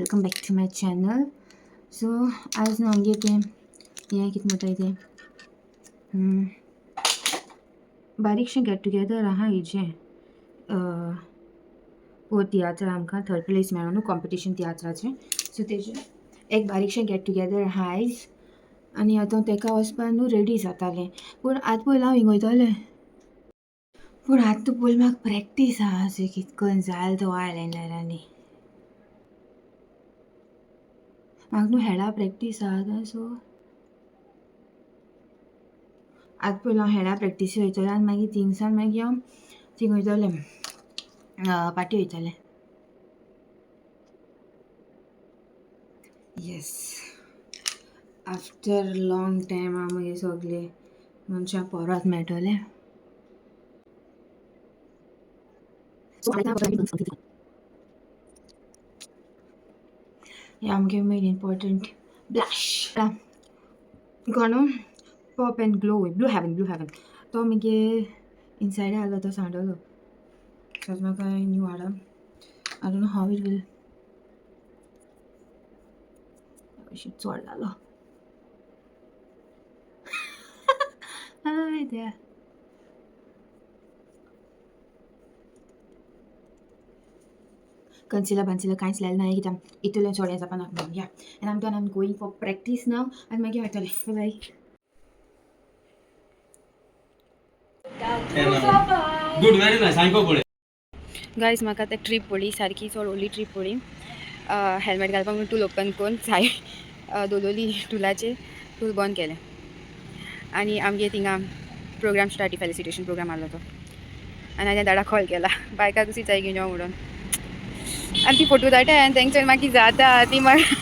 Welcome back to my channel. So आज न्हू आमगे तें हें कितें म्हणटाय तें बारीकशें गेट टुगेदर आहा हेजें वो तियात्र आमकां थर्ड प्लेस मेळ्ळो न्हू कॉम्पिटिशन तियात्राचें. सो तेजें एक बारीकशें गेट टुगेदर आहा आयज आनी आतां तेका वचपाक न्हू रेडी जातालें. पूण आतां पयलीं हांव हिंग वयतलें. पूण आतां पयलीं म्हाका प्रॅक्टीस आहा सो कितें करून जालें तो आयलायनरांनी म्हाका न्हू हेडा प्रॅक्टीस आहा. सो आतां पयलीं हांव हेडा प्रॅक्टीसी वयतलें आनी मागीर थिंगसान मागीर हांव थिंग वयतलें पाटी वयतलें. येस आफ्टर लॉंग टायम हांव मागीर सगळे मनशां परत मेळटलें. हें आमगे मेन इम्पॉर्टंट ब्लश कोणू pop and glow blue heaven तो मगे इनसायड आसलो तो सांडलो. सो म्हाका न्यू हाडा. I don't know how it will चड जालो. हय त्या कन्सिलर कांयच लायलें ना कित्याक इतलें चड हें जावपा नाका या. एंड आम गोईंग फॉर प्रॅक्टीस नाव आनी मागीर वयतलें. बाय. गुड व्हेरी नाइस सांगो पळय गायज म्हाका आतां ट्रीप पडली सारकी चड व्हडली ट्रीप पडली. हेल्मेट घालपाक म्हणून टूल ओपन करून सायड दोलोली टुलाचेर टूल बंद केलें आनी आमगे थिंगा प्रोग्राम स्टार्ट फेलिसिटेशन प्रोग्राम आहलो तो आनी हांवें दाडा कॉल केला बायका दुसरी जाय घेवन यो म्हणून आनी ती फोटो धाडटा आनी तेंच्यान मागीर जाता ती म्हाका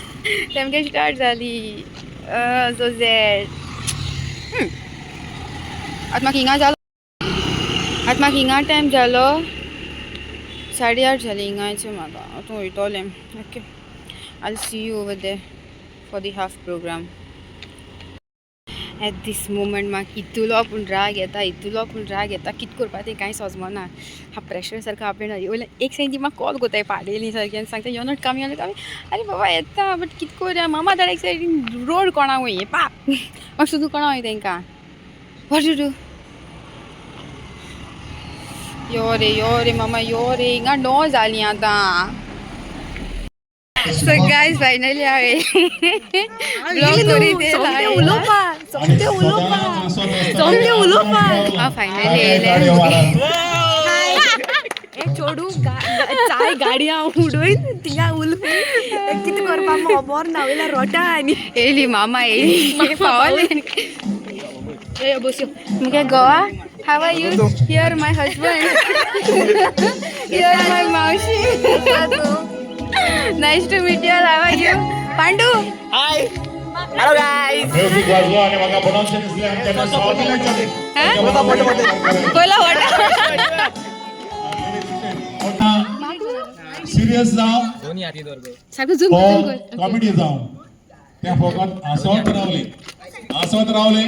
तेमगे स्टार्ट जाली. सो झॅड आतां म्हाका हिंगा टायम जालो 8:30 जाली हिंगाचें म्हाका आतां वयतलें. Okay I see you over there for the half programme. At this moment म्हाका इतलो पूण राग येता कितें करपा तें कांय समजना. हा प्रेशर सारको आपणा वयल्यान एक सायड ती म्हाका कॉल कोताय पाडेली सारकी आनी सांगता यो नॉट कम आरे बाबा येता बट कितें करया मामा धाड एक सायडीन रोड कोणा वय पा म्हाका सुद्दां कोणा वय तेंकां वॉट टू डू. यो रे मामा यो रे हिंगा 9 जालीं आतां. सो गायज फायनली हांवें ब्लॉग करीत फायनली येयलें. चोडू चाय गाडी हांव उडोयन थिंगा उलपी कितें करपा मोबोर ना वयल्या रोटा आनी येयली मामा येयली पावलें. बसयो मुगे Goa how are you. Here my husband here my मावशी. Nice to meet you. How are you Pandu. Hi hello guys कोला वाटा सिरियस जावं सारको झूम कॉमेडी जावं त्या फकत हसत रावले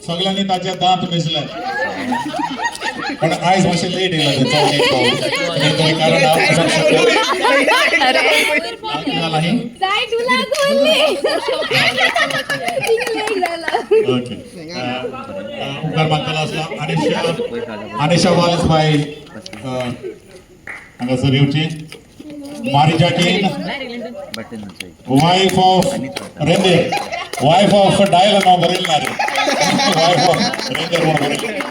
सगळ्यांनी ताचे दांत मिसले. पण आयज मातशें लेट येयला उपकार मागतालो आसलो अनिशा वाल्स बाय हांगासर येवची. मारी जॅकीन वायफ ऑफ रेंदेर वायफ ऑफ डायल नाव बरयलें ना रे वायफ ऑफ रेंदेर म्हणून बरयलें.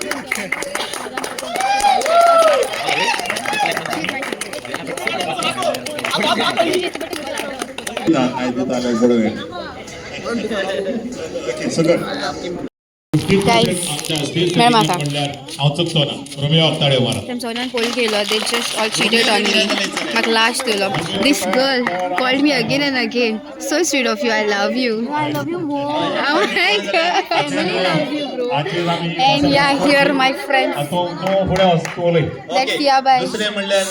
हांव चुकतो ना रोमियो अक्ताडे मारा तेम सगळ्यांक पयलीं केलो. They just all cheated on me. म्हाका लास्ट दिलो. This girl called me again and again. So sweet of you. I love you. I love you more. Oh my God. Family love you, bro. And yeah, here my friends. तो पुढे वचतोले. Let's see. Bye. दुसरे म्हणल्यार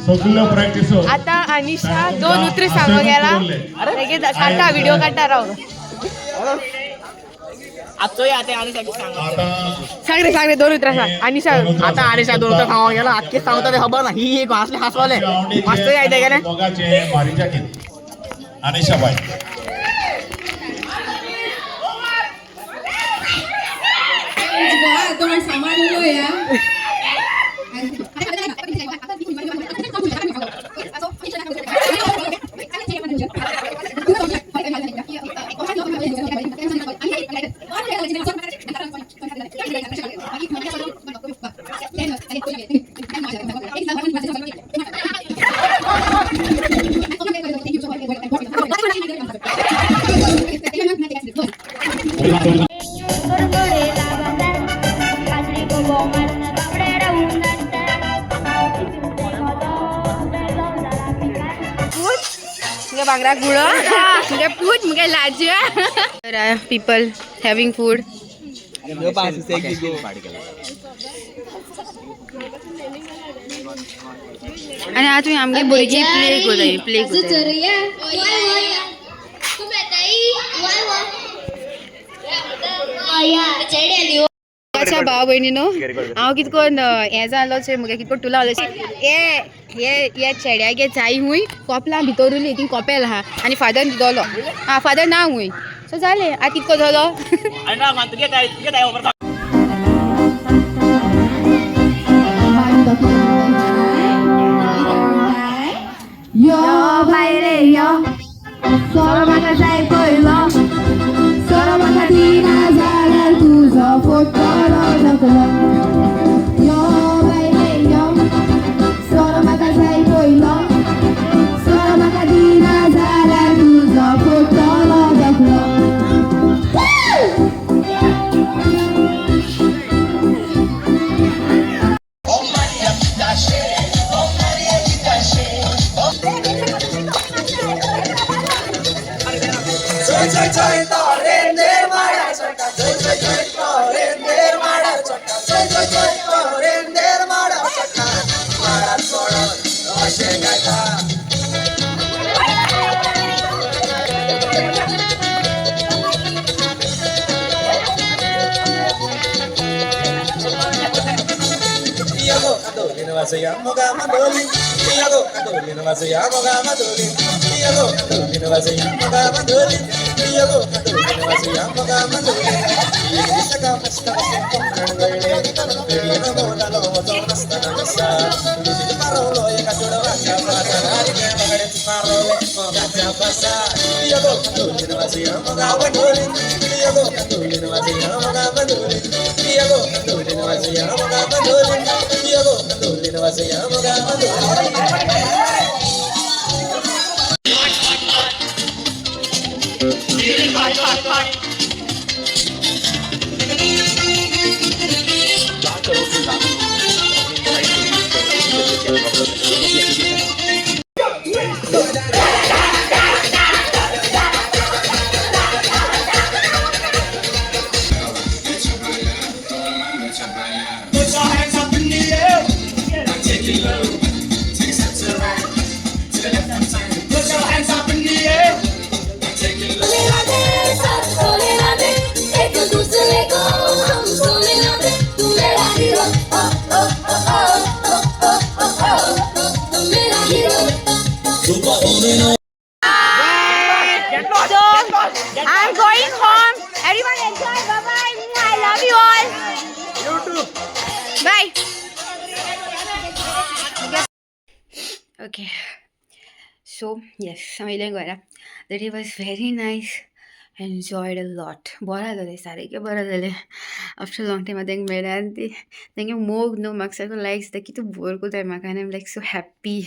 सगळं practice आता अनिशा 2 उतर सांगो गेला लगेच काढता व्हिडिओ काढता राव. आजचो याते आणि सगळी सांगा आता सांग रे दोन उतरा सांग आणि सांग आता आणि दोन तर खावा गेला आजके सांगता ते खबर नाही ही घासले हसवाले मस्त यायचे गेले दोघांचे मारीच्या किती अनिशाबाई मुगे बांगरा गुळ मुगे पूत मुगे लाज पीपल हॅव्हिंग फूड आणि आज तुम्ही आमगे भुरगी प्ले कोताय अच्छा भाव भयणीनो हांव कितकोन हें जालोचे मुगे कितको तुला ये चेड्यागे जाई हुंय कोपला भितर उरली ती कोपेल आहा आनी फादर दिदोलो फादर ना हुंय सो जालें आतां कितको जालो Yo baile yo, solo maka sai koilo, solo maka dina zala tuzo fotoro zakolo. Yo baile yo, solo maka sai koilo, solo maka dina zala tuzo fotoro zakolo. I'm going home. Everyone enjoy. Bye bye. I love you all. Bye. Okay. So yes, the day was very nice. I enjoyed a lot. बरा जालें सारे के बरा जालें. After a long time, I think मेरा aunty think मोग no marks को likes the key तो बोर को जाए माका I'm like so happy.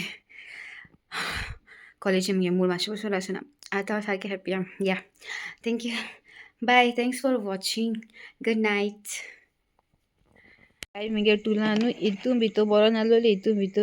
College में मूड माशो सो रासना. आता सारे happy am. Yeah. Thank you. Bye. Thanks for watching. Good night. I मेगे तुला नु इतुम बितो बरा नालो ले इतुम बितो